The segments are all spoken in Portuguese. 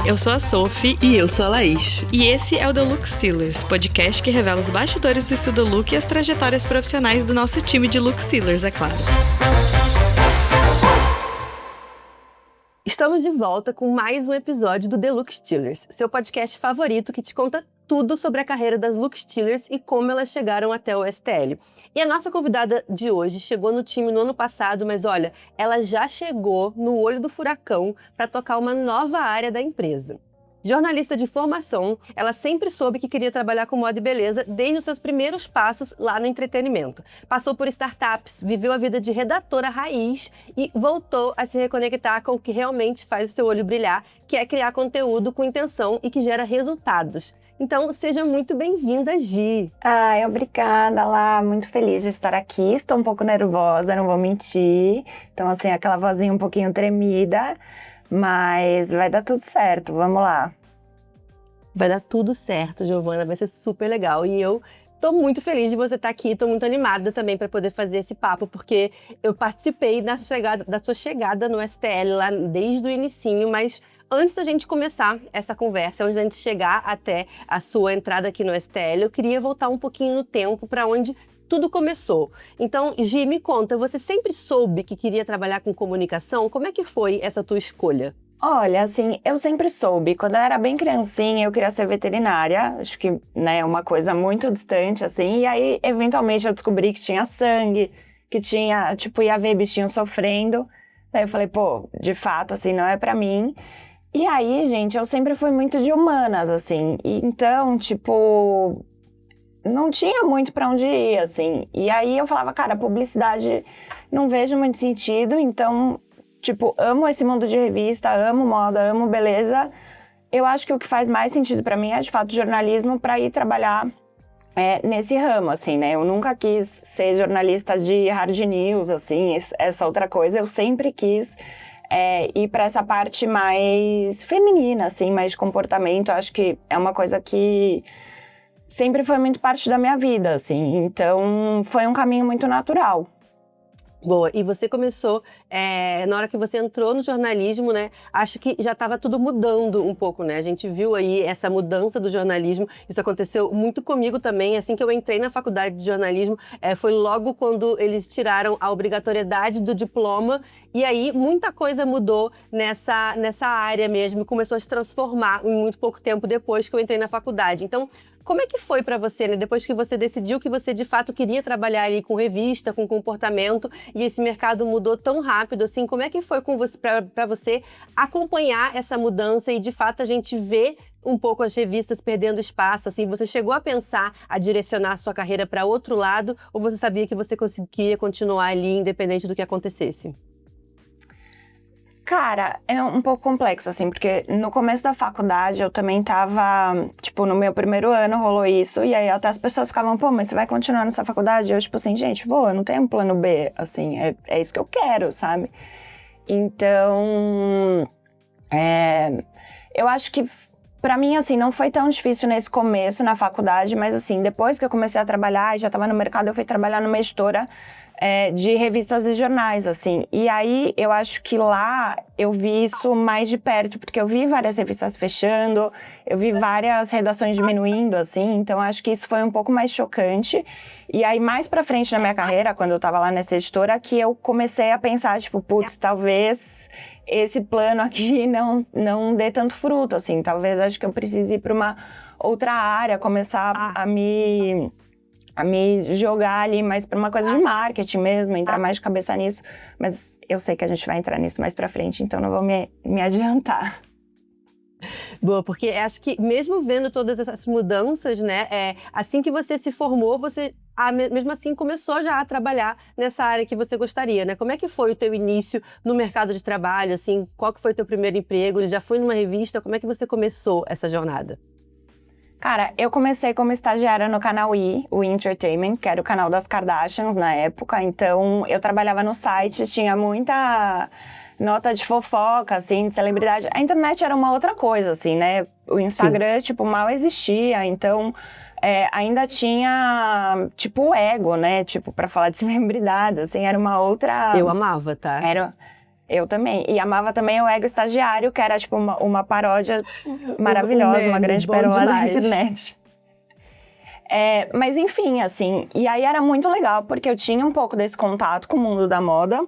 eu sou a Sophie. E eu sou a Laís. E esse é o The Look Stealers, podcast que revela os bastidores do estudo look e as trajetórias profissionais do nosso time de Look Stealers, é claro. Estamos de volta com mais um episódio do The Look Stealers, seu podcast favorito que te conta tudo sobre a carreira das Look Stealers e como elas chegaram até o STL. E a nossa convidada de hoje chegou no time no ano passado, mas olha, ela já chegou no olho do furacão para tocar uma nova área da empresa. Jornalista de formação, ela sempre soube que queria trabalhar com moda e beleza desde os seus primeiros passos lá no entretenimento. Passou por startups, viveu a vida de redatora raiz e voltou a se reconectar com o que realmente faz o seu olho brilhar, que é criar conteúdo com intenção e que gera resultados. Então, seja muito bem-vinda, Gi. Ai, obrigada, Lá. Muito feliz de estar aqui. Estou um pouco nervosa, não vou mentir. Então, assim, aquela vozinha um pouquinho tremida. Mas vai dar tudo certo, vamos lá. Vai dar tudo certo, Giovana, vai ser super legal. E eu tô muito feliz de você estar aqui, tô muito animada também para poder fazer esse papo, porque eu participei da sua chegada no STL lá desde o inicinho, mas antes da gente começar essa conversa, antes da gente chegar até a sua entrada aqui no STL, eu queria voltar um pouquinho no tempo para onde tudo começou. Então, Gi, me conta, você sempre soube que queria trabalhar com comunicação? Como é que foi essa tua escolha? Olha, assim, eu sempre soube. Quando eu era bem criancinha, eu queria ser veterinária. Acho que, né, uma coisa muito distante, assim. E aí, eventualmente, eu descobri que tinha sangue, que tinha, tipo, ia ver bichinho sofrendo. Daí eu falei, pô, de fato, assim, não é pra mim. E aí, gente, eu sempre fui muito de humanas, assim. E então, tipo, não tinha muito pra onde ir, assim. E aí eu falava, cara, publicidade não vejo muito sentido, então, tipo, amo esse mundo de revista, amo moda, amo beleza. Eu acho que o que faz mais sentido pra mim é, de fato, jornalismo pra ir trabalhar nesse ramo, assim, né? Eu nunca quis ser jornalista de hard news, assim, essa outra coisa. Eu sempre quis ir pra essa parte mais feminina, assim, mais de comportamento. Acho que é uma coisa que sempre foi muito parte da minha vida, assim, então foi um caminho muito natural. Boa, e você começou, na hora que você entrou no jornalismo, né, acho que já estava tudo mudando um pouco, né, a gente viu aí essa mudança do jornalismo, isso aconteceu muito comigo também, assim que eu entrei na faculdade de jornalismo, foi logo quando eles tiraram a obrigatoriedade do diploma, e aí muita coisa mudou nessa área mesmo, começou a se transformar em muito pouco tempo depois que eu entrei na faculdade, então, como é que foi para você, né? Depois que você decidiu que você de fato queria trabalhar ali com revista, com comportamento, e esse mercado mudou tão rápido, assim, como é que foi para você acompanhar essa mudança e de fato a gente vê um pouco as revistas perdendo espaço, assim, você chegou a pensar a direcionar a sua carreira para outro lado, ou você sabia que você conseguia continuar ali independente do que acontecesse? Cara, é um pouco complexo, assim, porque no começo da faculdade eu também tava, tipo, no meu primeiro ano rolou isso, e aí até as pessoas ficavam, pô, mas você vai continuar nessa faculdade? Eu, tipo assim, gente, eu não tenho um plano B, assim, é isso que eu quero, sabe? Então, eu acho que pra mim, assim, não foi tão difícil nesse começo, na faculdade, mas assim, depois que eu comecei a trabalhar e já tava no mercado, eu fui trabalhar numa editora de revistas e jornais, assim. E aí, eu acho que lá eu vi isso mais de perto, porque eu vi várias revistas fechando, eu vi várias redações diminuindo, assim, então acho que isso foi um pouco mais chocante. E aí, mais pra frente na minha carreira, quando eu tava lá nessa editora, que eu comecei a pensar, tipo, putz, talvez esse plano aqui não dê tanto fruto, assim, talvez acho que eu precise ir pra uma outra área, começar a me jogar ali mais para uma coisa de marketing mesmo, entrar mais de cabeça nisso. Mas eu sei que a gente vai entrar nisso mais para frente, então não vou me adiantar. Boa, porque acho que mesmo vendo todas essas mudanças, né, assim que você se formou, você mesmo assim começou já a trabalhar nessa área que você gostaria, né? Como é que foi o teu início no mercado de trabalho, assim, qual que foi o teu primeiro emprego? Ele já foi numa revista? Como é que você começou essa jornada? Cara, eu comecei como estagiária no canal o Entertainment, que era o canal das Kardashians na época. Então, eu trabalhava no site, tinha muita nota de fofoca, assim, de celebridade. A internet era uma outra coisa, assim, né? O Instagram, tipo, mal existia. Então, ainda tinha, tipo, o ego, né? Tipo, pra falar de celebridade, assim, era uma outra... Eu amava, tá? Eu também. E amava também o Ego Estagiário, que era tipo uma paródia maravilhosa, uma grande pérola da internet. Mas enfim, assim, e aí era muito legal, porque eu tinha um pouco desse contato com o mundo da moda,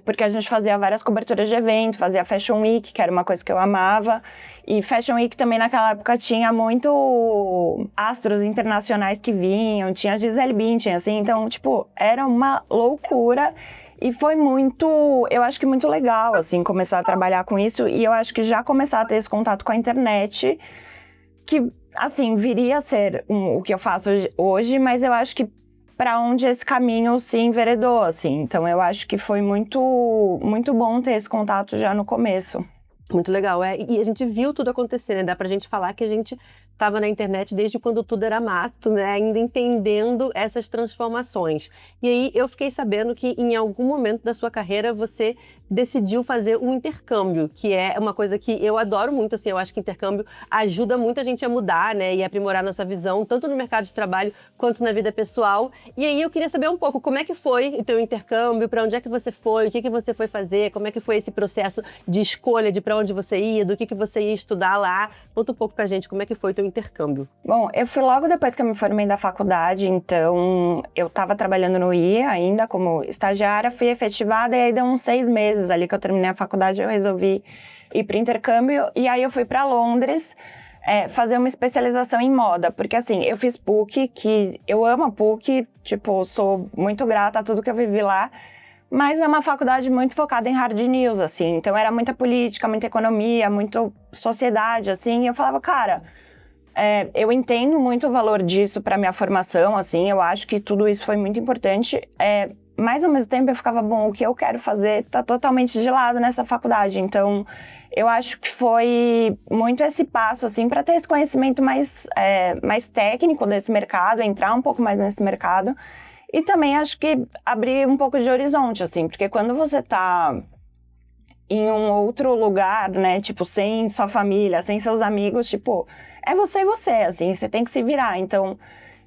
porque a gente fazia várias coberturas de evento, fazia Fashion Week, que era uma coisa que eu amava, e Fashion Week também naquela época tinha muito astros internacionais que vinham, tinha Gisele Bündchen, assim, então, tipo, era uma loucura. E foi muito, eu acho que muito legal, assim, começar a trabalhar com isso. E eu acho que já começar a ter esse contato com a internet, que, assim, viria a ser o que eu faço hoje, mas eu acho que para onde esse caminho se enveredou, assim. Então, eu acho que foi muito, muito bom ter esse contato já no começo. Muito legal, e a gente viu tudo acontecer, né? Dá pra gente falar que a gente estava na internet desde quando tudo era mato, né? Ainda entendendo essas transformações. E aí eu fiquei sabendo que em algum momento da sua carreira você decidiu fazer um intercâmbio, que é uma coisa que eu adoro muito, assim, eu acho que intercâmbio ajuda muito a gente a mudar, né? E aprimorar nossa visão, tanto no mercado de trabalho quanto na vida pessoal. E aí eu queria saber um pouco como é que foi o teu intercâmbio, para onde é que você foi, o que você foi fazer, como é que foi esse processo de escolha de para onde você ia, do que você ia estudar lá. Conta um pouco pra gente como é que foi o teu intercâmbio. Bom, eu fui logo depois que eu me formei da faculdade, então eu estava trabalhando no IA ainda como estagiária, fui efetivada e aí deu uns 6 meses ali que eu terminei a faculdade, eu resolvi ir para intercâmbio e aí eu fui para Londres fazer uma especialização em moda, porque assim, eu fiz PUC, que eu amo a PUC, tipo, sou muito grata a tudo que eu vivi lá, mas é uma faculdade muito focada em hard news, assim, então era muita política, muita economia, muita sociedade, assim, e eu falava, cara, eu entendo muito o valor disso para minha formação, assim, eu acho que tudo isso foi muito importante, mas ao mesmo tempo eu ficava, bom, o que eu quero fazer tá totalmente de lado nessa faculdade, então eu acho que foi muito esse passo, assim, para ter esse conhecimento mais técnico desse mercado, entrar um pouco mais nesse mercado. E também acho que abrir um pouco de horizonte, assim, porque quando você tá em um outro lugar, né, tipo, sem sua família, sem seus amigos, tipo, é você e você, assim, você tem que se virar. Então,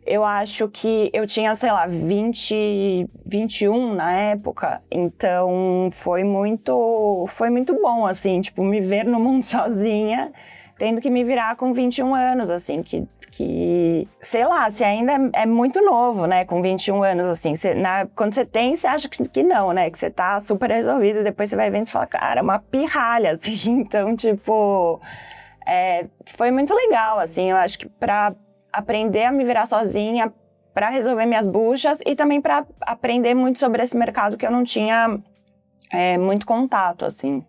eu acho que eu tinha, sei lá, 21 na época, então foi muito bom, assim, tipo, me ver no mundo sozinha, tendo que me virar com 21 anos, assim, que sei lá, você ainda é muito novo, né, com 21 anos, assim, quando você tem, você acha que não, né, que você tá super resolvido, depois você vai vendo e fala, cara, é uma pirralha, assim, então, tipo, foi muito legal, assim, eu acho que pra aprender a me virar sozinha, pra resolver minhas buchas e também pra aprender muito sobre esse mercado que eu não tinha muito contato, assim.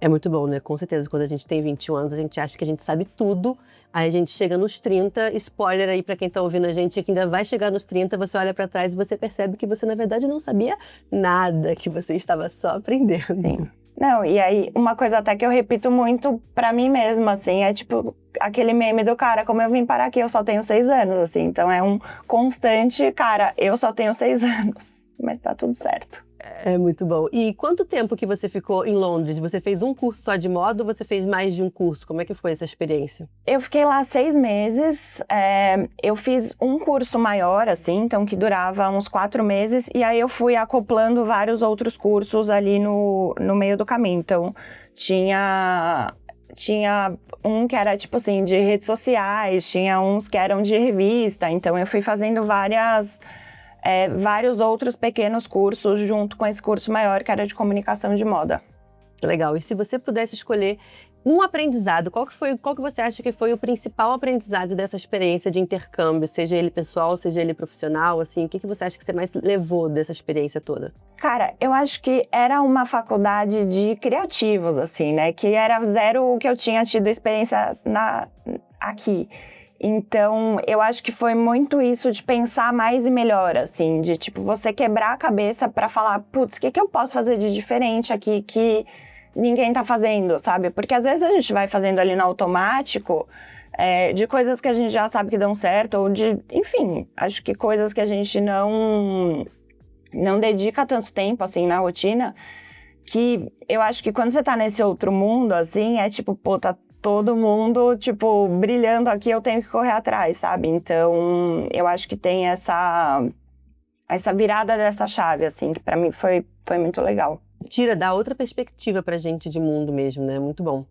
É muito bom, né? Com certeza, quando a gente tem 21 anos, a gente acha que a gente sabe tudo, aí a gente chega nos 30, spoiler aí pra quem tá ouvindo a gente, que ainda vai chegar nos 30, você olha pra trás e você percebe que você, na verdade, não sabia nada, que você estava só aprendendo. Sim. Não, e aí, uma coisa até que eu repito muito pra mim mesma, assim, é tipo, aquele meme do cara, como eu vim parar aqui, eu só tenho 6 anos, assim, então é um constante, cara, eu só tenho 6 anos, mas tá tudo certo. É muito bom. E quanto tempo que você ficou em Londres? Você fez um curso só de moda ou você fez mais de um curso? Como é que foi essa experiência? Eu fiquei lá 6 meses, eu fiz um curso maior, assim, então que durava uns 4 meses, e aí eu fui acoplando vários outros cursos ali no meio do caminho. Então, tinha um que era, tipo assim, de redes sociais, tinha uns que eram de revista, então eu fui fazendo vários outros pequenos cursos junto com esse curso maior, que era de comunicação de moda. Legal. E se você pudesse escolher um aprendizado, qual que você acha que foi o principal aprendizado dessa experiência de intercâmbio, seja ele pessoal, seja ele profissional, assim, o que você acha que você mais levou dessa experiência toda? Cara, eu acho que era uma faculdade de criativos, assim, né, que era zero o que eu tinha tido experiência aqui. Então, eu acho que foi muito isso de pensar mais e melhor, assim, de, tipo, você quebrar a cabeça pra falar, putz, o que eu posso fazer de diferente aqui que ninguém tá fazendo, sabe? Porque às vezes a gente vai fazendo ali no automático, de coisas que a gente já sabe que dão certo, ou de, enfim, acho que coisas que a gente não dedica tanto tempo, assim, na rotina, que eu acho que quando você tá nesse outro mundo, assim, é tipo, pô, tá todo mundo, tipo, brilhando aqui, eu tenho que correr atrás, sabe? Então, eu acho que tem essa virada dessa chave, assim, que pra mim foi muito legal. dá outra perspectiva pra gente de mundo mesmo, né? Muito bom.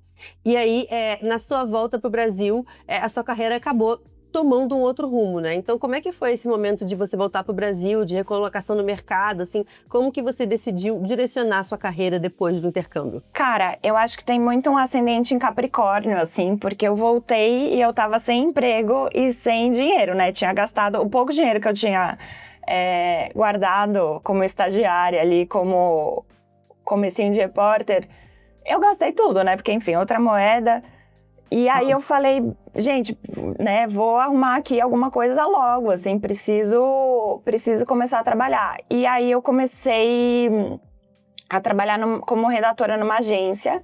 E aí, na sua volta pro Brasil, a sua carreira acabou tomando um outro rumo, né? Então, como é que foi esse momento de você voltar pro Brasil, de recolocação no mercado, assim? Como que você decidiu direcionar a sua carreira depois do intercâmbio? Cara, eu acho que tem muito um ascendente em Capricórnio, assim, porque eu voltei e eu tava sem emprego e sem dinheiro, né? Tinha gastado o pouco dinheiro que eu tinha guardado como estagiária ali, como comecinho de repórter, eu gastei tudo, né? Porque, enfim, outra moeda. E aí eu falei, gente, né, vou arrumar aqui alguma coisa logo, assim, preciso começar a trabalhar. E aí eu comecei a trabalhar como redatora numa agência,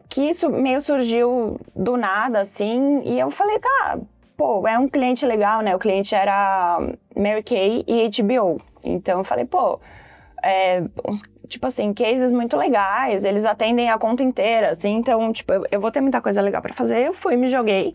que isso meio surgiu do nada, assim, e eu falei, tá, pô, é um cliente legal, né? O cliente era Mary Kay e HBO. Então eu falei, pô, tipo assim, cases muito legais, eles atendem a conta inteira, assim, então, tipo, eu vou ter muita coisa legal pra fazer. Eu fui, me joguei.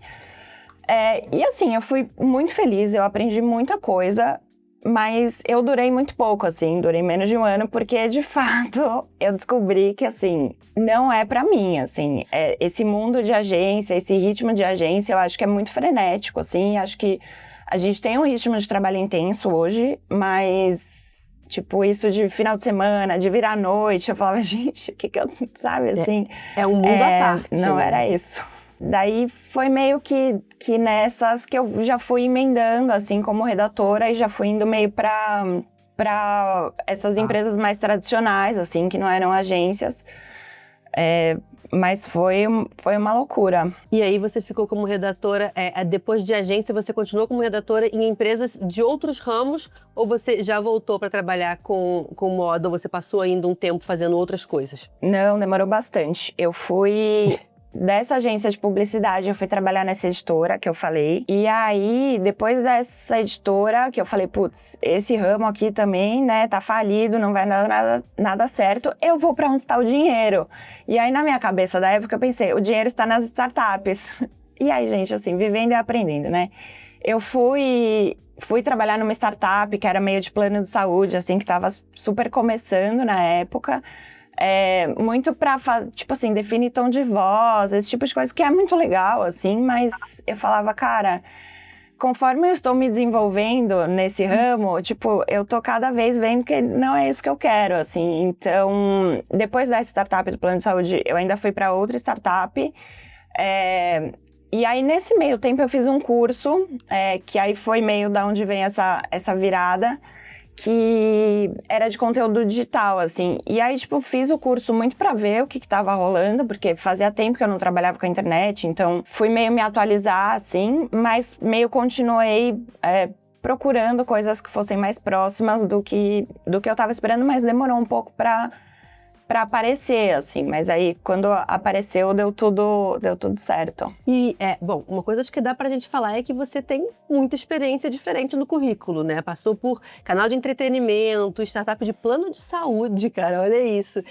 E assim, eu fui muito feliz, eu aprendi muita coisa, mas eu durei muito pouco, assim, durei menos de um ano, porque, de fato, eu descobri que, assim, não é pra mim, assim, esse mundo de agência, esse ritmo de agência, eu acho que é muito frenético, assim, acho que a gente tem um ritmo de trabalho intenso hoje, mas... Tipo, isso de final de semana, de virar à noite, eu falava, gente, o que eu... Sabe, assim... É um mundo à parte, Não né? era isso. Daí foi meio que nessas que eu já fui emendando, assim, como redatora, e já fui indo meio pra essas empresas mais tradicionais, assim, que não eram agências. Mas foi uma loucura. E aí você ficou como redatora, depois de agência, você continuou como redatora em empresas de outros ramos, ou você já voltou para trabalhar com moda, ou você passou ainda um tempo fazendo outras coisas? Não, demorou bastante. Eu fui... Dessa agência de publicidade, eu fui trabalhar nessa editora que eu falei. E aí, depois dessa editora, que eu falei, putz, esse ramo aqui também, né, tá falido, não vai dar nada certo, eu vou pra onde está o dinheiro. E aí, na minha cabeça da época, eu pensei, o dinheiro está nas startups. E aí, gente, assim, vivendo e aprendendo, né? Eu fui trabalhar numa startup que era meio de plano de saúde, assim, que tava super começando na época. Muito pra, tipo assim, definir tom de voz, esse tipo de coisa que é muito legal, assim, mas eu falava, cara, conforme eu estou me desenvolvendo nesse ramo, tipo, eu tô cada vez vendo que não é isso que eu quero, assim. Então, depois dessa startup do plano de saúde, eu ainda fui para outra startup, e aí, nesse meio tempo, eu fiz um curso, que aí foi meio da onde vem essa virada, que era de conteúdo digital, assim. E aí, tipo, fiz o curso muito pra ver o que tava rolando, porque fazia tempo que eu não trabalhava com a internet, então fui meio me atualizar, assim, mas meio continuei procurando coisas que fossem mais próximas do que eu tava esperando, mas demorou um pouco pra aparecer, assim. Mas aí, quando apareceu, deu tudo certo. E, bom, uma coisa acho que dá pra gente falar é que você tem muita experiência diferente no currículo, né? Passou por canal de entretenimento, startup de plano de saúde, cara, olha isso.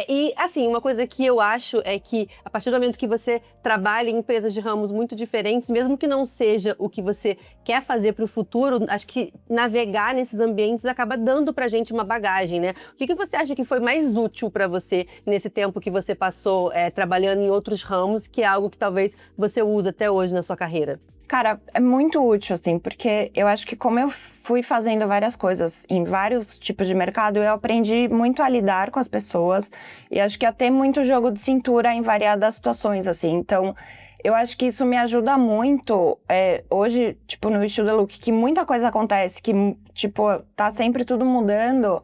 E, assim, uma coisa que eu acho é que, a partir do momento que você trabalha em empresas de ramos muito diferentes, mesmo que não seja o que você quer fazer pro futuro, acho que navegar nesses ambientes acaba dando pra gente uma bagagem, né? O que você acha que foi mais útil para você nesse tempo que você passou trabalhando em outros ramos, que é algo que talvez você use até hoje na sua carreira? Cara, é muito útil, assim, porque eu acho que como eu fui fazendo várias coisas em vários tipos de mercado, eu aprendi muito a lidar com as pessoas e acho que a ter muito jogo de cintura em variadas situações, assim. Então, eu acho que isso me ajuda muito, hoje, tipo, no Still The Look, que muita coisa acontece, que, tipo, tá sempre tudo mudando.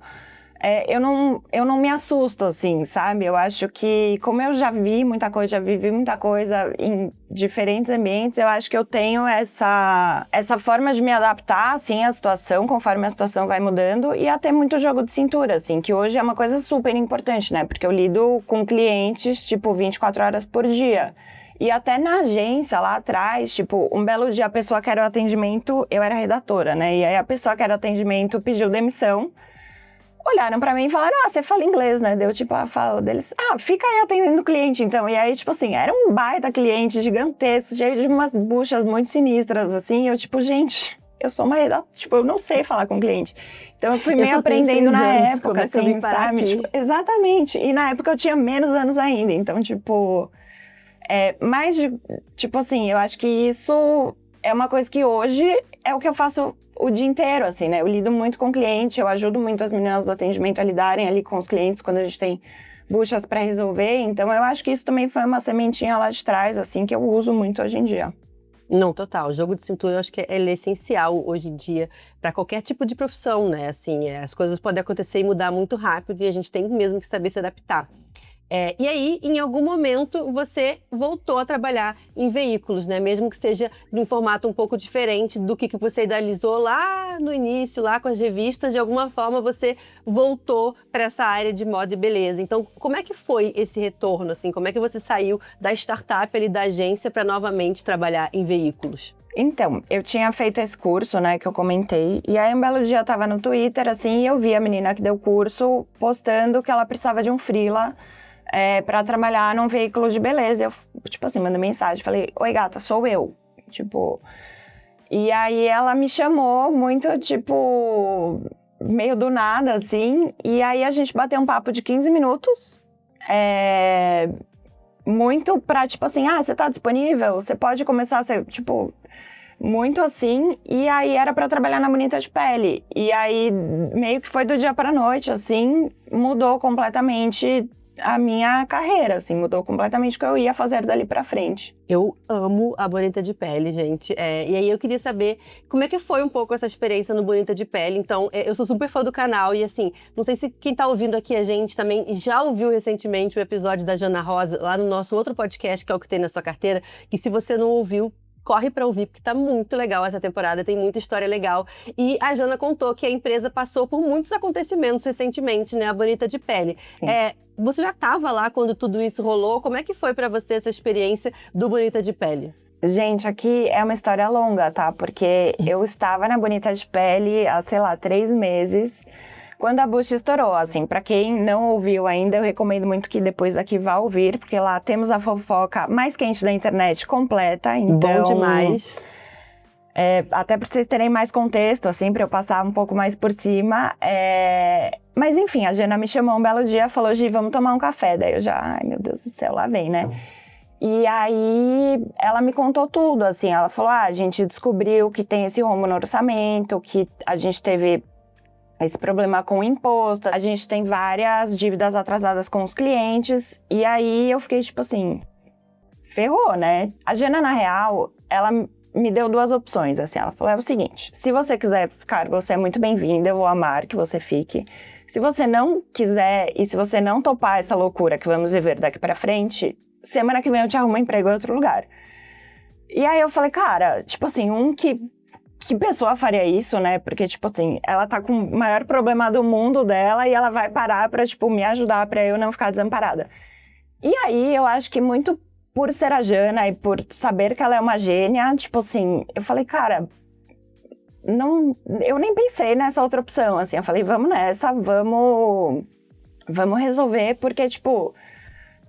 Eu não me assusto, assim, sabe? Eu acho que, como eu já vi muita coisa, já vivi muita coisa em diferentes ambientes, eu acho que eu tenho essa forma de me adaptar, assim, à situação, conforme a situação vai mudando, e até muito jogo de cintura, assim, que hoje é uma coisa super importante, né? Porque eu lido com clientes, tipo, 24 horas por dia. E até na agência, lá atrás, tipo, um belo dia a pessoa que era o atendimento, eu era redatora, né? E aí a pessoa que era o atendimento pediu demissão, olharam pra mim e falaram, você fala inglês, né? Deu tipo, falo deles, fica aí atendendo o cliente, então. E aí, tipo assim, era um baita cliente gigantesco, cheio de umas buchas muito sinistras, assim, e eu tipo, gente, eu sou uma redatora, tipo, eu não sei falar com o cliente. Então eu fui meio só tenho aprendendo 6 na anos, época, como é que eu assim, vim parar sabe? aqui? Tipo, exatamente. E na época eu tinha menos anos ainda, então, tipo... Mas, tipo assim, eu acho que isso é uma coisa que hoje é o que eu faço o dia inteiro, assim, né? Eu lido muito com o cliente, eu ajudo muito as meninas do atendimento a lidarem ali com os clientes quando a gente tem buchas para resolver. Então, eu acho que isso também foi uma sementinha lá de trás, assim, que eu uso muito hoje em dia. Não, total. O jogo de cintura eu acho que ele é essencial hoje em dia para qualquer tipo de profissão, né? Assim, as coisas podem acontecer e mudar muito rápido e a gente tem mesmo que saber se adaptar. E aí, em algum momento, você voltou a trabalhar em veículos, né? Mesmo que seja de um formato um pouco diferente do que você idealizou lá no início, lá com as revistas, de alguma forma você voltou para essa área de moda e beleza. Então, como é que foi esse retorno, assim? Como é que você saiu da startup ali, da agência, para novamente trabalhar em veículos? Então, eu tinha feito esse curso, né, que eu comentei, e aí um belo dia eu tava no Twitter, assim, e eu vi a menina que deu o curso postando que ela precisava de um freela pra trabalhar num veículo de beleza. Eu, tipo assim, mandei mensagem, falei, oi gata, sou eu. Tipo, e aí ela me chamou muito, tipo, meio do nada, assim, e aí a gente bateu um papo de 15 minutos, muito pra, tipo assim, você tá disponível? Você pode começar a ser, tipo, muito assim, e aí era pra eu trabalhar na Bonita de Pele. E aí, meio que foi do dia pra noite, assim, mudou completamente a minha carreira, assim, mudou completamente o que eu ia fazer dali pra frente. Eu amo a Bonita de Pele, gente. E aí eu queria saber como é que foi um pouco essa experiência no Bonita de Pele. Então, eu sou super fã do canal e assim, não sei se quem tá ouvindo aqui a gente também já ouviu recentemente o episódio da Jana Rosa, lá no nosso outro podcast, que é o que tem na sua carteira, que se você não ouviu, corre para ouvir, porque tá muito legal essa temporada, tem muita história legal. E a Jana contou que a empresa passou por muitos acontecimentos recentemente, né? A Bonita de Pele. Você já estava lá quando tudo isso rolou? Como é que foi para você essa experiência do Bonita de Pele? Gente, aqui é uma história longa, tá? Porque eu estava na Bonita de Pele há, sei lá, 3 meses, quando a bucha estourou, assim. Pra quem não ouviu ainda, eu recomendo muito que depois aqui vá ouvir, porque lá temos a fofoca mais quente da internet completa, então... Bom demais. Até para vocês terem mais contexto, assim, para eu passar um pouco mais por cima. Mas enfim, a Jana me chamou um belo dia e falou, Gi, vamos tomar um café. Daí eu já, ai meu Deus do céu, lá vem, né? E aí ela me contou tudo, assim, ela falou, a gente descobriu que tem esse rombo no orçamento, que a gente teve esse problema com o imposto, a gente tem várias dívidas atrasadas com os clientes, e aí eu fiquei tipo assim, ferrou, né? A Jana, na real, ela me deu 2 opções, assim, ela falou, o seguinte, se você quiser ficar, você é muito bem-vinda, eu vou amar que você fique. Se você não quiser e se você não topar essa loucura que vamos viver daqui pra frente, semana que vem eu te arrumo um emprego em outro lugar. E aí eu falei, cara, tipo assim, que pessoa faria isso, né? Porque, tipo assim, ela tá com o maior problema do mundo dela e ela vai parar pra, tipo, me ajudar pra eu não ficar desamparada. E aí eu acho que muito por ser a Jana e por saber que ela é uma gênia, tipo assim, eu falei, cara, não, eu nem pensei nessa outra opção, assim, eu falei, vamos nessa, vamos resolver, porque, tipo,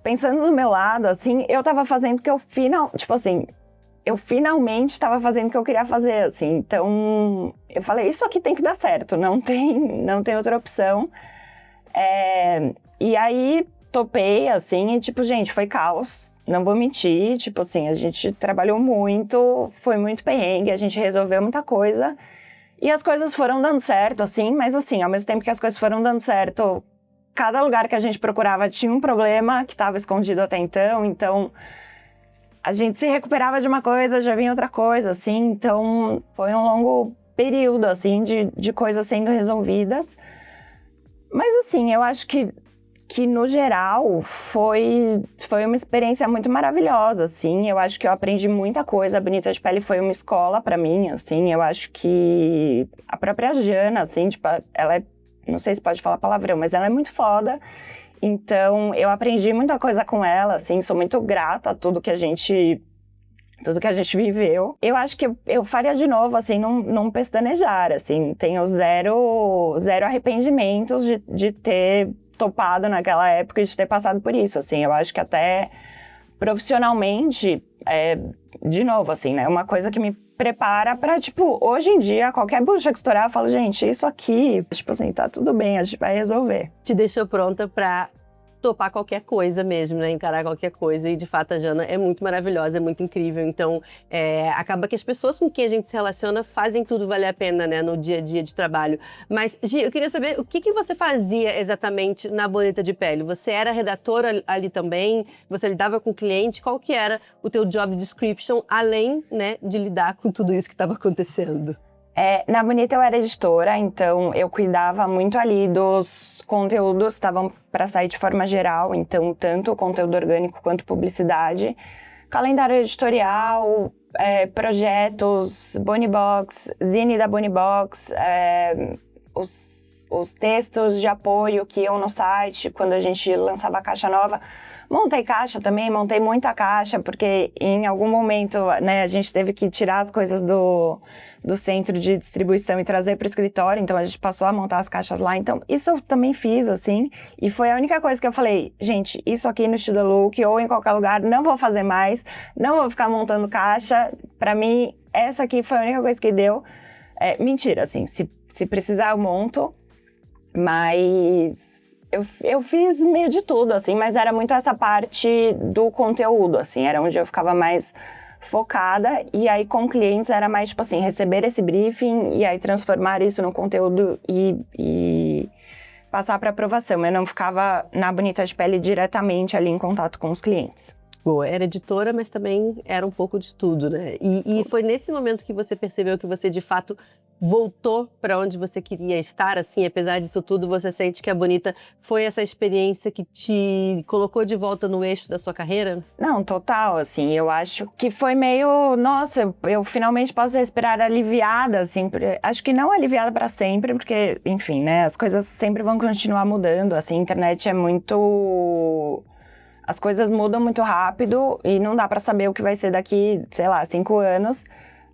pensando do meu lado, assim, eu tava fazendo o que eu finalmente tava fazendo o que eu queria fazer, assim, então, eu falei, isso aqui tem que dar certo, não tem outra opção, e aí topei, assim, e tipo, gente, foi caos, não vou mentir, tipo assim, a gente trabalhou muito, foi muito perrengue, a gente resolveu muita coisa, e as coisas foram dando certo, assim, mas assim, ao mesmo tempo que as coisas foram dando certo, cada lugar que a gente procurava tinha um problema que estava escondido até então a gente se recuperava de uma coisa, já vinha outra coisa, assim, então foi um longo período, assim, de coisas sendo resolvidas, mas assim, eu acho que no geral foi uma experiência muito maravilhosa, assim, eu acho que eu aprendi muita coisa, a Bonita de Pele foi uma escola pra mim, assim, eu acho que a própria Jana, assim, tipo, ela é, não sei se pode falar palavrão, mas ela é muito foda, então eu aprendi muita coisa com ela, assim, sou muito grata a tudo que a gente viveu. Eu acho que eu faria de novo, assim, num pestanejar, assim, tenho zero arrependimentos de ter topado naquela época e de ter passado por isso, assim, eu acho que até profissionalmente de novo, assim, né? Uma coisa que me prepara pra, tipo, hoje em dia, qualquer bucha que estourar, eu falo, gente, isso aqui, tipo assim, tá tudo bem, a gente vai resolver. Te deixou pronta pra topar qualquer coisa mesmo, né? Encarar qualquer coisa. E, de fato, a Jana é muito maravilhosa, é muito incrível. Então, acaba que as pessoas com quem a gente se relaciona fazem tudo valer a pena, né? No dia a dia de trabalho. Mas, Gi, eu queria saber o que você fazia exatamente na Bonita de Pele? Você era redatora ali também? Você lidava com cliente? Qual que era o teu job description, além, né, de lidar com tudo isso que estava acontecendo? Na Bonita eu era editora, então eu cuidava muito ali dos conteúdos, estavam para sair de forma geral, então tanto o conteúdo orgânico quanto publicidade, calendário editorial, projetos, Bonibox, zine da Bonibox, os textos de apoio que iam no site quando a gente lançava a caixa nova. Montei caixa também, montei muita caixa, porque em algum momento, né, a gente teve que tirar as coisas do centro de distribuição e trazer para o escritório, então a gente passou a montar as caixas lá. Então, isso eu também fiz, assim, e foi a única coisa que eu falei, gente, isso aqui no Estilo Look ou em qualquer lugar, não vou fazer mais, não vou ficar montando caixa. Para mim, essa aqui foi a única coisa que deu. Mentira, assim, se precisar eu monto, mas eu fiz meio de tudo, assim, mas era muito essa parte do conteúdo, assim, era onde eu ficava mais focada, e aí com clientes era mais, tipo assim, receber esse briefing e aí transformar isso no conteúdo e passar para aprovação. Eu não ficava na Bonita de Pele diretamente ali em contato com os clientes. Boa, era editora, mas também era um pouco de tudo, né? E foi nesse momento que você percebeu que você, de fato, voltou para onde você queria estar, assim, apesar disso tudo, você sente que a Bonita foi essa experiência que te colocou de volta no eixo da sua carreira? Não, total, assim, eu acho que foi meio, nossa, eu finalmente posso respirar aliviada, assim, acho que não aliviada para sempre, porque, enfim, né, as coisas sempre vão continuar mudando, assim, a internet é muito... As coisas mudam muito rápido e não dá para saber o que vai ser daqui, sei lá, 5 anos.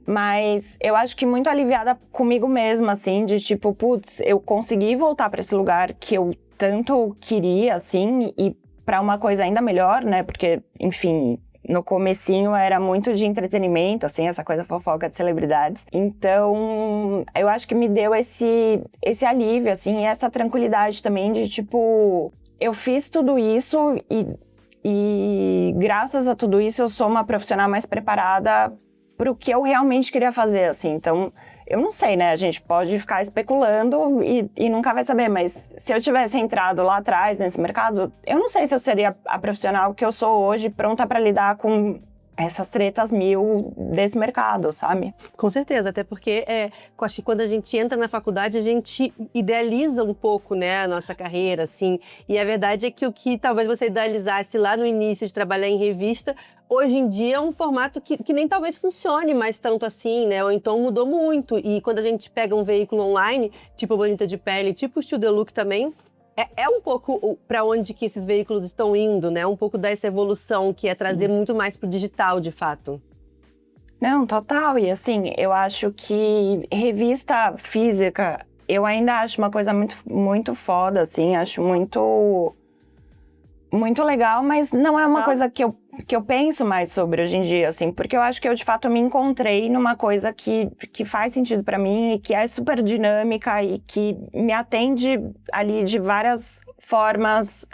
Mas eu acho que muito aliviada comigo mesma, assim, de tipo, putz, eu consegui voltar para esse lugar que eu tanto queria, assim, e para uma coisa ainda melhor, né? Porque, enfim, no comecinho era muito de entretenimento, assim, essa coisa fofoca de celebridades. Então, eu acho que me deu esse alívio, assim, e essa tranquilidade também de, tipo, eu fiz tudo isso e graças a tudo isso eu sou uma profissional mais preparada para o que eu realmente queria fazer, assim. Então, eu não sei, né? A gente pode ficar especulando e nunca vai saber, mas se eu tivesse entrado lá atrás nesse mercado, eu não sei se eu seria a profissional que eu sou hoje, pronta para lidar com essas tretas mil desse mercado, sabe? Com certeza, até porque acho que quando a gente entra na faculdade, a gente idealiza um pouco, né, a nossa carreira, assim. E a verdade é que o que talvez você idealizasse lá no início de trabalhar em revista, hoje em dia é um formato que nem talvez funcione mais tanto assim, né? Ou então mudou muito. E quando a gente pega um veículo online, tipo a Bonita de Pele, tipo o Estilo The Look também, é um pouco para onde que esses veículos estão indo, né? Um pouco dessa evolução que é trazer muito mais pro digital, de fato. Não, total. E assim, eu acho que revista física, eu ainda acho uma coisa muito, muito foda, assim. Acho muito legal, mas não é uma coisa que eu penso mais sobre hoje em dia, assim. Porque eu acho que eu, de fato, me encontrei numa coisa que faz sentido pra mim e que é super dinâmica e que me atende ali de várias formas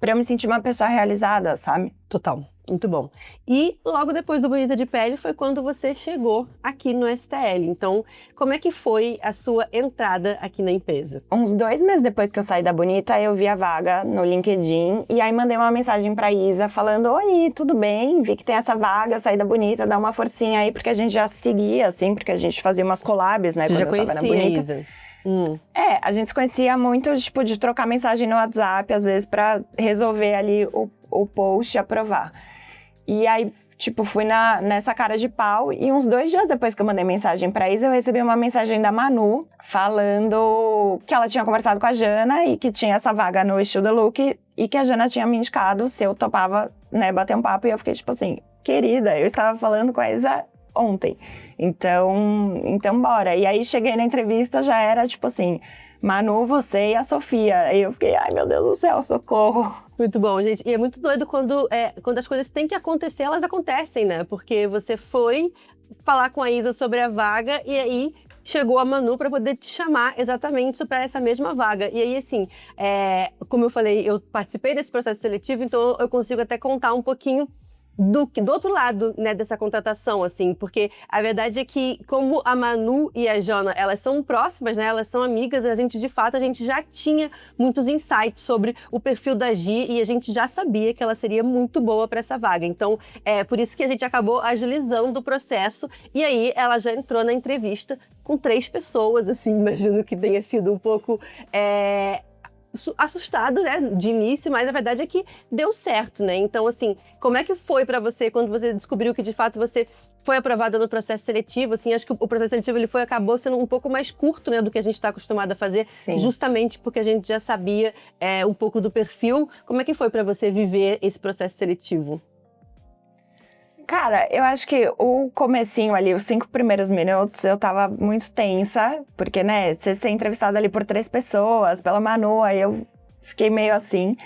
pra eu me sentir uma pessoa realizada, sabe? Total. Muito bom. E logo depois do Bonita de Pele foi quando você chegou aqui no STL. Então, como é que foi a sua entrada aqui na empresa? Uns 2 meses depois que eu saí da Bonita, eu vi a vaga no LinkedIn e aí mandei uma mensagem pra Isa falando: oi, tudo bem? Vi que tem essa vaga, saí da Bonita, dá uma forcinha aí, porque a gente já se seguia, assim, porque a gente fazia umas collabs, né? Você já quando eu tava na conhecia a Bonita. Isa? A gente se conhecia muito, tipo, de trocar mensagem no WhatsApp, às vezes, pra resolver ali o post e aprovar. E aí, tipo, fui nessa cara de pau e uns 2 dias depois que eu mandei mensagem pra Isa, eu recebi uma mensagem da Manu falando que ela tinha conversado com a Jana e que tinha essa vaga no Estilo The Look e que a Jana tinha me indicado se eu topava, né, bater um papo. E eu fiquei tipo assim, querida, eu estava falando com a Isa ontem, então bora. E aí cheguei na entrevista, já era tipo assim, Manu, você e a Sofia. E eu fiquei, ai meu Deus do céu, socorro. Muito bom, gente. E é muito doido quando as coisas têm que acontecer, elas acontecem, né? Porque você foi falar com a Isa sobre a vaga e aí chegou a Manu para poder te chamar exatamente para essa mesma vaga. E aí, assim, como eu falei, eu participei desse processo seletivo, então eu consigo até contar um pouquinho do outro lado, né, dessa contratação, assim, porque a verdade é que, como a Manu e a Jona, elas são próximas, né, elas são amigas, a gente já tinha muitos insights sobre o perfil da Gi e a gente já sabia que ela seria muito boa para essa vaga. Então, por isso que a gente acabou agilizando o processo e aí ela já entrou na entrevista com 3 pessoas, assim, imagino que tenha sido um pouco assustado, né, de início, mas a verdade é que deu certo, né? Então, assim, como é que foi pra você quando você descobriu que, de fato, você foi aprovada no processo seletivo? Assim, acho que o processo seletivo acabou sendo um pouco mais curto, né, do que a gente está acostumado a fazer, Sim. justamente porque a gente já sabia um pouco do perfil. Como é que foi pra você viver esse processo seletivo? Cara, eu acho que o comecinho ali, os 5 primeiros minutos, eu tava muito tensa, porque, né, você ser entrevistada ali por 3 pessoas, pela Manu, aí eu fiquei meio assim.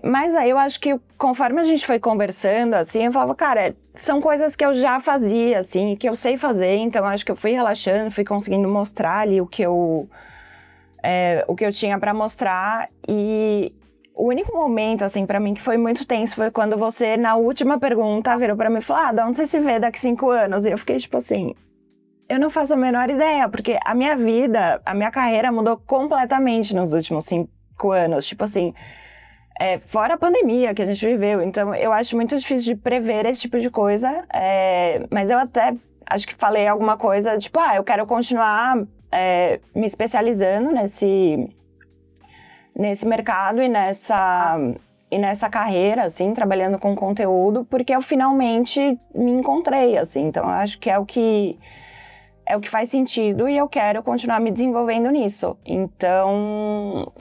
Mas aí eu acho que conforme a gente foi conversando, assim, eu falava, cara, são coisas que eu já fazia, assim, que eu sei fazer, então acho que eu fui relaxando, fui conseguindo mostrar ali o que eu tinha pra mostrar. E o único momento, assim, pra mim que foi muito tenso foi quando você, na última pergunta, virou pra mim e falou, de onde você se vê daqui 5 anos? E eu fiquei tipo assim, eu não faço a menor ideia, porque a minha vida, a minha carreira mudou completamente nos últimos 5 anos, tipo assim, fora a pandemia que a gente viveu, então eu acho muito difícil de prever esse tipo de coisa, mas eu até acho que falei alguma coisa, tipo, eu quero continuar me especializando nesse mercado e nessa carreira, assim, trabalhando com conteúdo, porque eu finalmente me encontrei, assim, então eu acho que é o que faz sentido e eu quero continuar me desenvolvendo nisso. Então,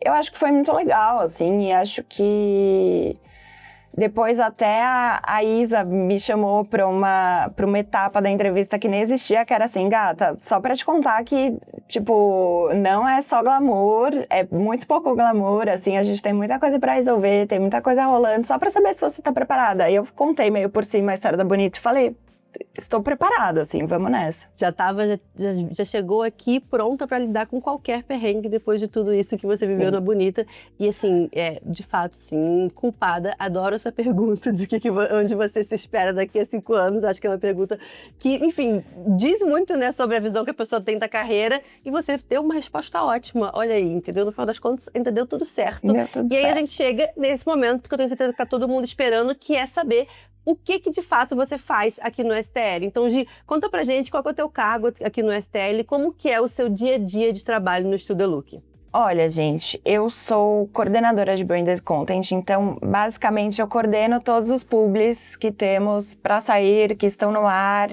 eu acho que foi muito legal, assim, e acho que depois até a Isa me chamou para uma etapa da entrevista que nem existia, que era assim, gata, só para te contar que, tipo, não é só glamour, é muito pouco glamour, assim, a gente tem muita coisa para resolver, tem muita coisa rolando, só para saber se você tá preparada. E eu contei meio por cima a história da Bonita e falei, estou preparada, assim, vamos nessa. Já chegou aqui pronta para lidar com qualquer perrengue depois de tudo isso que você viveu na Bonita. E assim, de fato, sim, culpada. Adoro essa pergunta de onde você se espera daqui a 5 anos. Acho que é uma pergunta que, enfim, diz muito, né, sobre a visão que a pessoa tem da carreira. E você deu uma resposta ótima. Olha aí, entendeu? No final das contas, ainda deu tudo certo. E aí a gente chega nesse momento que eu tenho certeza que tá todo mundo esperando, que é saber o que de fato você faz aqui no STL. Então, Gi, conta pra gente qual que é o teu cargo aqui no STL, como que é o seu dia a dia de trabalho no Studio Look. Olha, gente, eu sou coordenadora de Branded Content, então, basicamente, eu coordeno todos os publis que temos para sair, que estão no ar,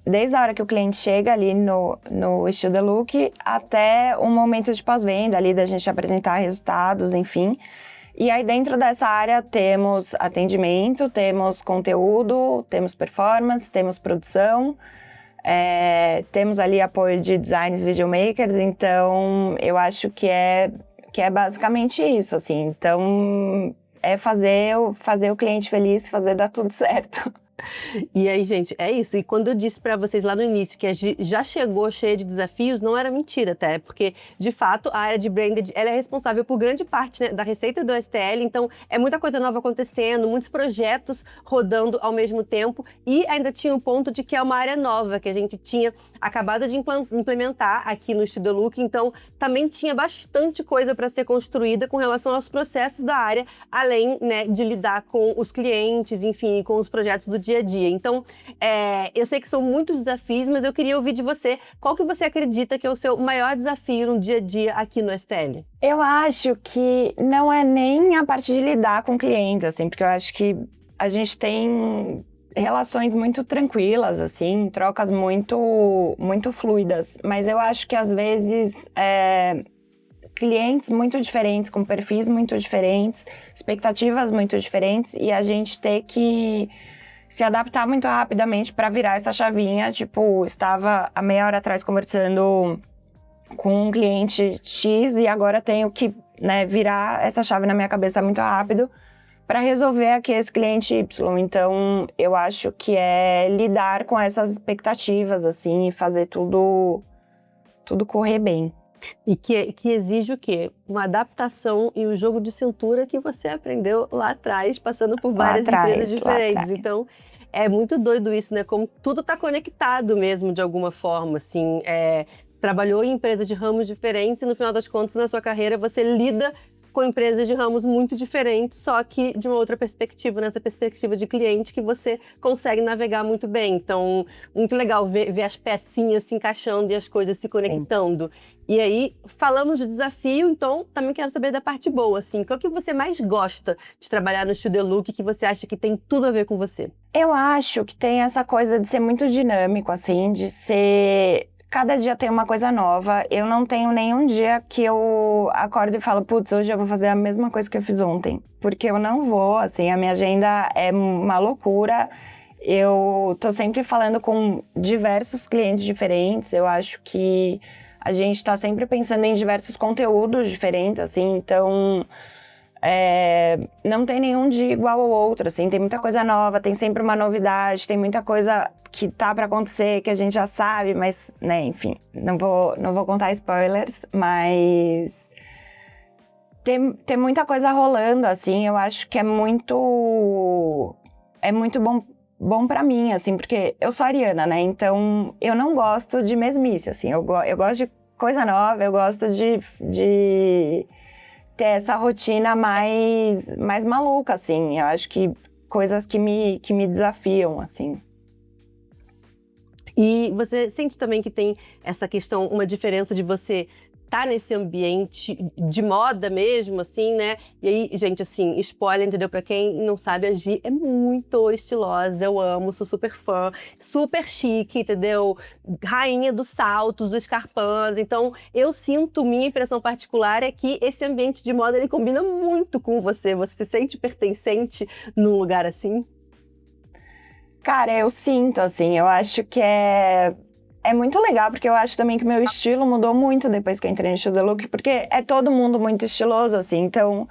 desde a hora que o cliente chega ali no Studio Look até o momento de pós-venda, ali da gente apresentar resultados, enfim. E aí, dentro dessa área, temos atendimento, temos conteúdo, temos performance, temos produção, temos ali apoio de designers, videomakers, então eu acho que é basicamente isso, assim. Então, é fazer o cliente feliz, fazer dar tudo certo. E aí, gente, é isso. E quando eu disse pra vocês lá no início que a Gi já chegou cheia de desafios, não era mentira, até, porque, de fato, a área de branded, ela é responsável por grande parte, né, da receita do STL, então é muita coisa nova acontecendo, muitos projetos rodando ao mesmo tempo, e ainda tinha um ponto de que é uma área nova, que a gente tinha acabado de implementar aqui no Studio Look, então também tinha bastante coisa para ser construída com relação aos processos da área, além, né, de lidar com os clientes, enfim, com os projetos do dia a dia. Então, eu sei que são muitos desafios, mas eu queria ouvir de você, qual que você acredita que é o seu maior desafio no dia a dia aqui no STL? Eu acho que não é nem a parte de lidar com clientes, assim, porque eu acho que a gente tem relações muito tranquilas, assim, trocas muito, muito fluidas, mas eu acho que às vezes clientes muito diferentes, com perfis muito diferentes, expectativas muito diferentes, e a gente ter que se adaptar muito rapidamente para virar essa chavinha. Tipo, estava há meia hora atrás conversando com um cliente X e agora tenho que, né, virar essa chave na minha cabeça muito rápido para resolver aqui esse cliente Y. Então, eu acho que é lidar com essas expectativas, assim, e fazer tudo correr bem. E que exige o quê? Uma adaptação e um jogo de cintura que você aprendeu lá atrás, passando por várias empresas diferentes. Então, é muito doido isso, né? Como tudo está conectado mesmo, de alguma forma, assim. Trabalhou em empresas de ramos diferentes e, no final das contas, na sua carreira, você lida com empresas de ramos muito diferentes, só que de uma outra perspectiva, nessa perspectiva de cliente que você consegue navegar muito bem. Então, muito legal ver as pecinhas se encaixando e as coisas se conectando. E aí, falamos de desafio, então também quero saber da parte boa, assim. Qual que você mais gosta de trabalhar no Estúdio Look, que você acha que tem tudo a ver com você? Eu acho que tem essa coisa de ser muito dinâmico, assim, de ser... Cada dia tem uma coisa nova. Eu não tenho nenhum dia que eu acordo e falo, putz, hoje eu vou fazer a mesma coisa que eu fiz ontem. Porque eu não vou, assim, a minha agenda é uma loucura. Eu tô sempre falando com diversos clientes diferentes. Eu acho que a gente tá sempre pensando em diversos conteúdos diferentes, assim. Então, não tem nenhum dia igual ao outro, assim. Tem muita coisa nova, tem sempre uma novidade, tem muita coisa que tá para acontecer, que a gente já sabe, mas, né, enfim, não vou contar spoilers, mas tem muita coisa rolando, assim, eu acho que é muito bom para mim, assim, porque eu sou ariana, né, então eu não gosto de mesmice, assim, eu gosto de coisa nova, eu gosto de ter essa rotina mais maluca, assim, eu acho que coisas que me desafiam, assim. E você sente também que tem essa questão, uma diferença de você estar nesse ambiente de moda mesmo, assim, né? E aí, gente, assim, spoiler, entendeu? Pra quem não sabe, a Gi é muito estilosa, eu amo, sou super fã, super chique, entendeu? Rainha dos saltos, dos escarpins. Então, eu sinto, minha impressão particular é que esse ambiente de moda, ele combina muito com você. Você se sente pertencente num lugar assim? Cara, eu sinto, assim, eu acho que é muito legal, porque eu acho também que o meu estilo mudou muito depois que eu entrei no Estúdio Look, porque é todo mundo muito estiloso, assim, então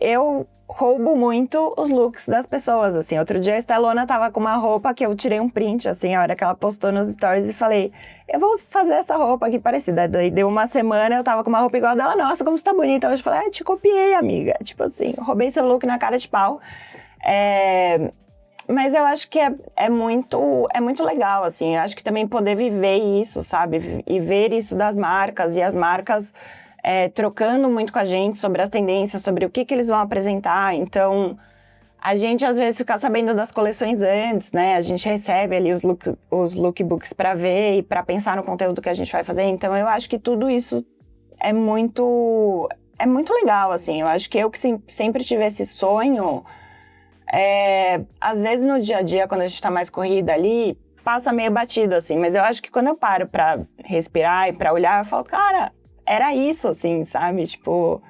eu roubo muito os looks das pessoas, assim. Outro dia a Estelona tava com uma roupa que eu tirei um print, assim, a hora que ela postou nos stories e falei, eu vou fazer essa roupa aqui parecida. Daí deu uma semana, eu tava com uma roupa igual dela, nossa, como você tá bonita. Hoje eu falei, te copiei, amiga. Tipo assim, roubei seu look na cara de pau. Mas eu acho que é muito legal, assim. Eu acho que também poder viver isso, sabe? E ver isso das marcas, e as marcas trocando muito com a gente sobre as tendências, sobre o que eles vão apresentar. Então, a gente às vezes fica sabendo das coleções antes, né? A gente recebe ali os lookbooks para ver e para pensar no conteúdo que a gente vai fazer. Então, eu acho que tudo isso é muito legal, assim. Eu acho que eu que sempre tive esse sonho... às vezes no dia a dia, quando a gente tá mais corrida ali, passa meio batido, assim. Mas eu acho que quando eu paro pra respirar e pra olhar, eu falo, cara, era isso, assim, sabe? Tipo,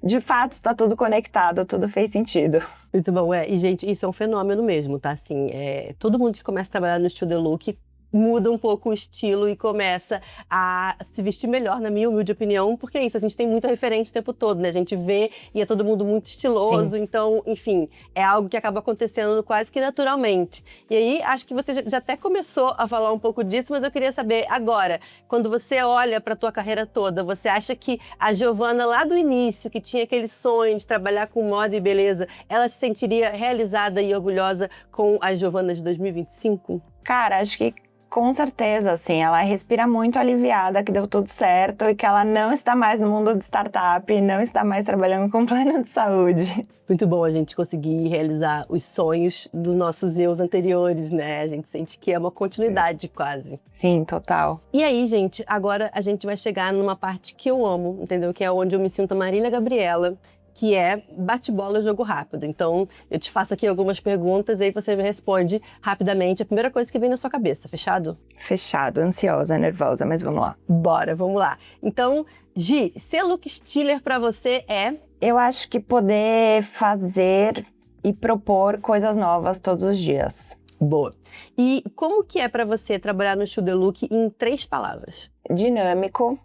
de fato, tá tudo conectado, tudo fez sentido. Muito bom, E, gente, isso é um fenômeno mesmo, tá? Assim, todo mundo que começa a trabalhar no Estúdio Look muda um pouco o estilo e começa a se vestir melhor, na minha humilde opinião, porque é isso, a gente tem muita referente o tempo todo, né? A gente vê e é todo mundo muito estiloso, Sim. Então, enfim, é algo que acaba acontecendo quase que naturalmente. E aí, acho que você já até começou a falar um pouco disso, mas eu queria saber agora, quando você olha pra tua carreira toda, você acha que a Giovana lá do início, que tinha aquele sonho de trabalhar com moda e beleza, ela se sentiria realizada e orgulhosa com a Giovana de 2025? Cara, acho que com certeza, assim, ela respira muito aliviada que deu tudo certo e que ela não está mais no mundo de startup, não está mais trabalhando com plano de saúde. Muito bom a gente conseguir realizar os sonhos dos nossos eus anteriores, né? A gente sente que é uma continuidade quase. Sim, total. E aí, gente, agora a gente vai chegar numa parte que eu amo, entendeu? Que é onde eu me sinto a Marília Gabriela, que é bate-bola, jogo rápido. Então, eu te faço aqui algumas perguntas e aí você me responde rapidamente a primeira coisa que vem na sua cabeça, fechado? Fechado, ansiosa, nervosa, mas vamos lá. Bora, vamos lá. Então, Gi, ser look stealer pra você é? Eu acho que poder fazer e propor coisas novas todos os dias. Boa. E como que é pra você trabalhar no Estúdio Look em 3 palavras? Dinâmico,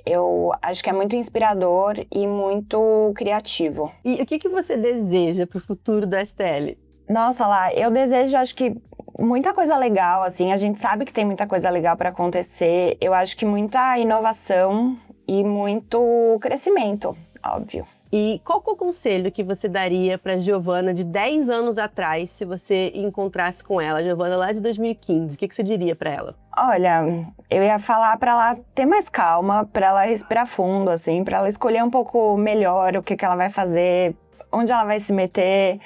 Eu acho que é muito inspirador e muito criativo. E o que você deseja para o futuro da STL? Nossa, lá, eu desejo, acho que muita coisa legal, assim, a gente sabe que tem muita coisa legal para acontecer. Eu acho que muita inovação e muito crescimento, óbvio. E qual que é o conselho que você daria para Giovana de 10 anos atrás, se você encontrasse com ela, Giovana lá de 2015? O que você diria para ela? Olha, eu ia falar para ela ter mais calma, para ela respirar fundo, assim, para ela escolher um pouco melhor o que ela vai fazer, onde ela vai se meter.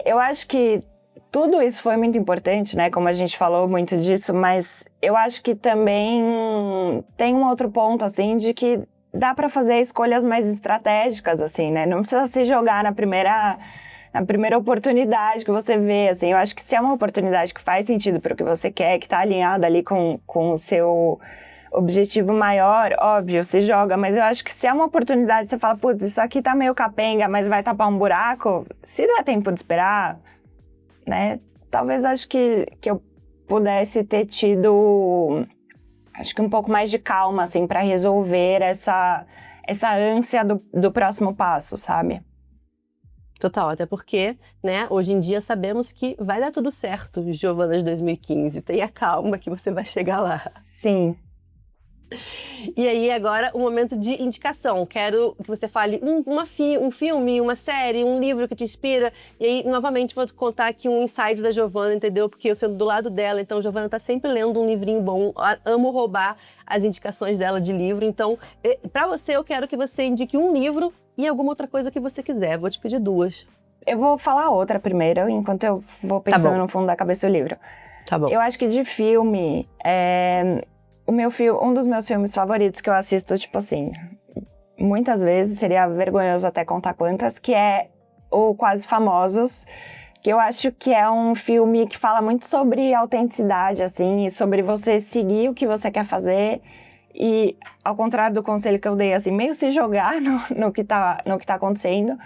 Eu acho que tudo isso foi muito importante, né? Como a gente falou muito disso, mas eu acho que também tem um outro ponto, assim, de que dá para fazer escolhas mais estratégicas, assim, né? Não precisa se jogar na primeira oportunidade que você vê, assim. Eu acho que se é uma oportunidade que faz sentido para o que você quer, que está alinhada ali com o seu objetivo maior, óbvio, se joga. Mas eu acho que se é uma oportunidade, você fala, putz, isso aqui tá meio capenga, mas vai tapar um buraco, se der tempo de esperar, né? Talvez acho que eu pudesse ter tido, acho que um pouco mais de calma, assim, para resolver essa ânsia do próximo passo, sabe? Total, até porque, né, hoje em dia sabemos que vai dar tudo certo, Giovana de 2015. Tenha calma que você vai chegar lá. Sim. E aí, agora, o momento de indicação. Quero que você fale um filme, uma série, um livro que te inspira. E aí, novamente, vou contar aqui um insight da Giovana, entendeu? Porque eu sendo do lado dela, então, Giovana tá sempre lendo um livrinho bom. Amo roubar as indicações dela de livro. Então, pra você, eu quero que você indique um livro e alguma outra coisa que você quiser. Vou te pedir 2. Eu vou falar outra primeiro, enquanto eu vou pensando no fundo da cabeça o livro. Tá bom. Eu acho que de filme, um dos meus filmes favoritos que eu assisto, tipo assim, muitas vezes, seria vergonhoso até contar quantas, que é o Quase Famosos, que eu acho que é um filme que fala muito sobre autenticidade, assim, e sobre você seguir o que você quer fazer e, ao contrário do conselho que eu dei, assim, meio se jogar no que tá acontecendo.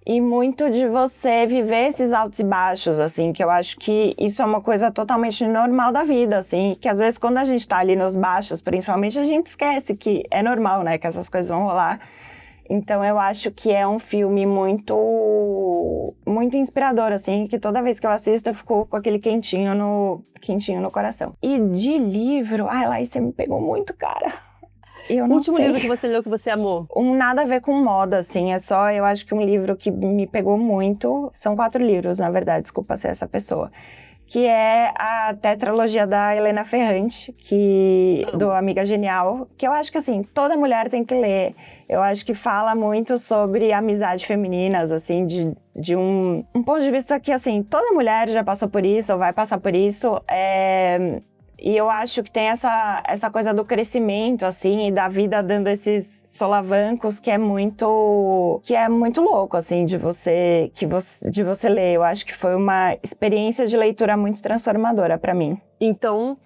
E muito de você viver esses altos e baixos, assim, que eu acho que isso é uma coisa totalmente normal da vida, assim, que às vezes quando a gente tá ali nos baixos, principalmente, a gente esquece que é normal, né, que essas coisas vão rolar. Então eu acho que é um filme muito inspirador, assim, que toda vez que eu assisto eu fico com aquele quentinho no coração. E de livro, lá você me pegou muito, cara. Eu não Último sei. livro que você leu que você amou? Nada a ver com moda, assim, eu acho que um livro que me pegou muito, são 4 livros, na verdade, desculpa ser essa pessoa, que é a tetralogia da Helena Ferrante, do Amiga Genial, que eu acho que, assim, toda mulher tem que ler. Eu acho que fala muito sobre amizade femininas, assim, de um ponto de vista que, assim, toda mulher já passou por isso, ou vai passar por isso, e eu acho que tem essa coisa do crescimento, assim, e da vida dando esses solavancos que é muito louco, assim, de você ler. Eu acho que foi uma experiência de leitura muito transformadora para mim. Então,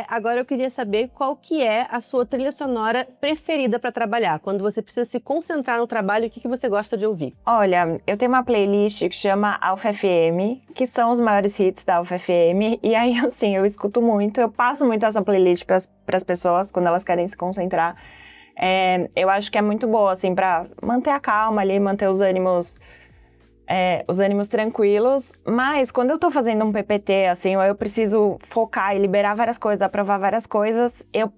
agora eu queria saber qual que é a sua trilha sonora preferida para trabalhar. Quando você precisa se concentrar no trabalho, o que você gosta de ouvir? Olha, eu tenho uma playlist que chama Alpha FM, que são os maiores hits da Alpha FM. E aí, assim, eu escuto muito, eu passo muito essa playlist para as pessoas quando elas querem se concentrar. Eu acho que é muito boa, assim, para manter a calma ali, manter os ânimos tranquilos, mas quando eu tô fazendo um PPT, assim, ou eu preciso focar e liberar várias coisas, aprovar várias coisas, eu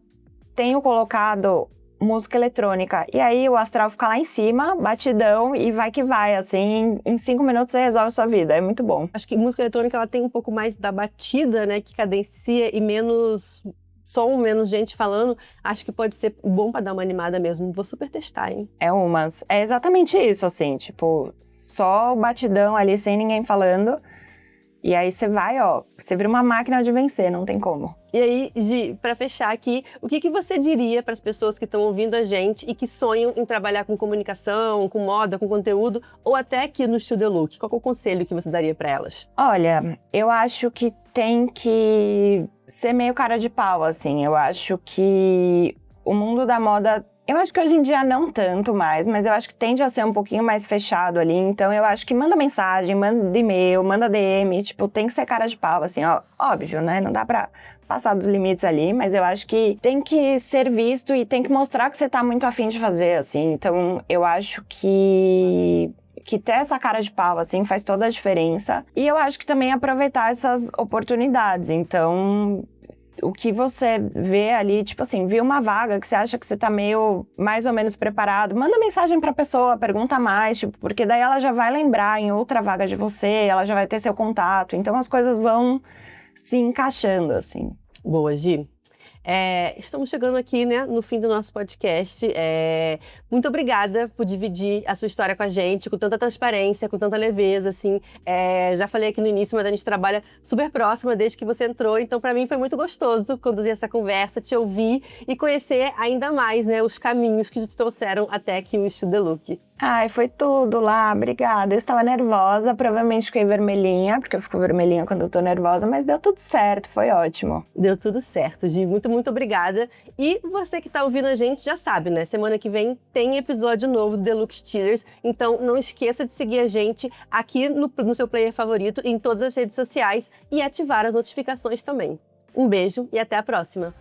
tenho colocado música eletrônica, e aí o astral fica lá em cima, batidão, e vai que vai, assim, em 5 minutos você resolve a sua vida, é muito bom. Acho que música eletrônica, ela tem um pouco mais da batida, né, que cadencia e menos som, menos gente falando, acho que pode ser bom pra dar uma animada mesmo. Vou super testar, hein? É exatamente isso, assim, tipo, só o batidão ali, sem ninguém falando, e aí você vai, você vira uma máquina de vencer, não tem como. E aí, Gi, pra fechar aqui, o que você diria para as pessoas que estão ouvindo a gente e que sonham em trabalhar com comunicação, com moda, com conteúdo, ou até aqui no Estúdio Look? Qual é o conselho que você daria para elas? Olha, eu acho que tem que ser meio cara de pau, assim. Eu acho que o mundo da moda, Eu acho que hoje em dia não tanto mais, mas eu acho que tende a ser um pouquinho mais fechado ali. Então eu acho que manda mensagem, manda e-mail, manda DM, tipo, tem que ser cara de pau, assim, ó, óbvio, né? Não dá pra passar dos limites ali, mas eu acho que tem que ser visto e tem que mostrar que você tá muito afim de fazer, assim. Então eu acho que ter essa cara de pau, assim, faz toda a diferença. E eu acho que também aproveitar essas oportunidades. Então, o que você vê ali, tipo assim, viu uma vaga que você acha que você tá meio, mais ou menos preparado, manda mensagem pra pessoa, pergunta mais, tipo, porque daí ela já vai lembrar em outra vaga de você, ela já vai ter seu contato. Então, as coisas vão se encaixando, assim. Boa, Gi. Estamos chegando aqui, né, no fim do nosso podcast. Muito obrigada por dividir a sua história com a gente, com tanta transparência, com tanta leveza, assim. Já falei aqui no início, mas a gente trabalha super próxima desde que você entrou, então para mim foi muito gostoso conduzir essa conversa, te ouvir e conhecer ainda mais, né, os caminhos que te trouxeram até aqui o Estilo The Look. Ai, foi tudo lá, obrigada. Eu estava nervosa, provavelmente fiquei vermelhinha, porque eu fico vermelhinha quando eu tô nervosa, mas deu tudo certo, foi ótimo. Deu tudo certo, Gi. Muito, muito obrigada. E você que tá ouvindo a gente já sabe, né? Semana que vem tem episódio novo do The Look Stealers, então não esqueça de seguir a gente aqui no seu player favorito, em todas as redes sociais e ativar as notificações também. Um beijo e até a próxima!